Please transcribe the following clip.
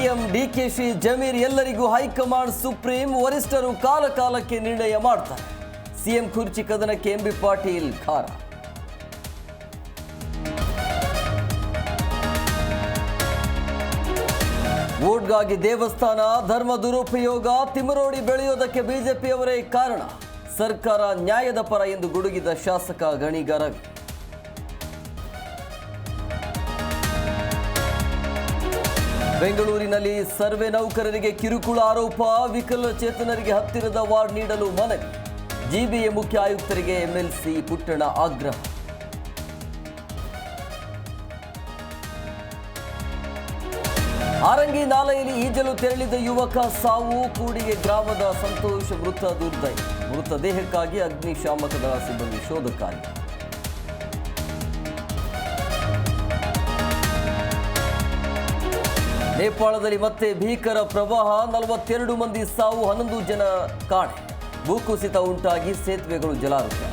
CM DKShi Zameer ಎಲ್ಲರಿಗೂ high command supreme ವರಿಷ್ಠರು ಕಾಲಕಾಲಕ್ಕೆ ನಿರ್ಣಯ ಮಾಡ್ತಾರೆ. ಸಿಎಂ ಕುರ್ಚಿ ಕದನಕ್ಕೆ ಎಂಬಿ ಪಾಟೀಲ್ ಖಾರ. ವೋಟ್ಗಾಗಿ ದೇವಸ್ಥಾನ ಧರ್ಮ ದುರುಪಯೋಗ ತಿಮರೋಡಿ ಬೆಳೆಯೋದಕ್ಕೆ ಬಿಜೆಪಿಯವರೇ ಕಾರಣ. ಸರ್ಕಾರ ನ್ಯಾಯದ ಪರ ಎಂದು ಗುಡುಗಿದ ಶಾಸಕ ಗಣಿಗ ರವಿ. ಬೆಂಗಳೂರಿನಲ್ಲಿ ಸರ್ವೆ ನೌಕರರಿಗೆ ಕಿರುಕುಳ ಆರೋಪ. ವಿಕಲಚೇತನರಿಗೆ ಹತ್ತಿರದ ವಾರ್ಡ್ ನೀಡಲು ಮನವಿ. ಜಿಬಿಎ ಮುಖ್ಯ ಆಯುಕ್ತರಿಗೆ ಎಂಎಲ್ಸಿ ಪುಟ್ಟಣ ಆಗ್ರಹ. ಆರಂಗಿ ನಾಲೆಯಲ್ಲಿ ಈಜಲು ತೆರಳಿದ ಯುವಕ ಸಾವು. ಕೂಡಿಗೆ ಗ್ರಾಮದ ಸಂತೋಷ್ ಮೃತ ದುರ್ದೈವ. ಮೃತದೇಹಕ್ಕಾಗಿ ಅಗ್ನಿಶಾಮಕ ದಳ ಸಿಬ್ಬಂದಿ ಶೋಧ ಕಾರ್ಯ. ನೇಪಾಳದಲ್ಲಿ ಮತ್ತೆ ಭೀಕರ ಪ್ರವಾಹ. 42 ಮಂದಿ ಸಾವು, 11 ಜನ ಕಾಣೆ. ಭೂಕುಸಿತ ಉಂಟಾಗಿ ಸೇತುವೆಗಳು ಜಲಾವೃತ.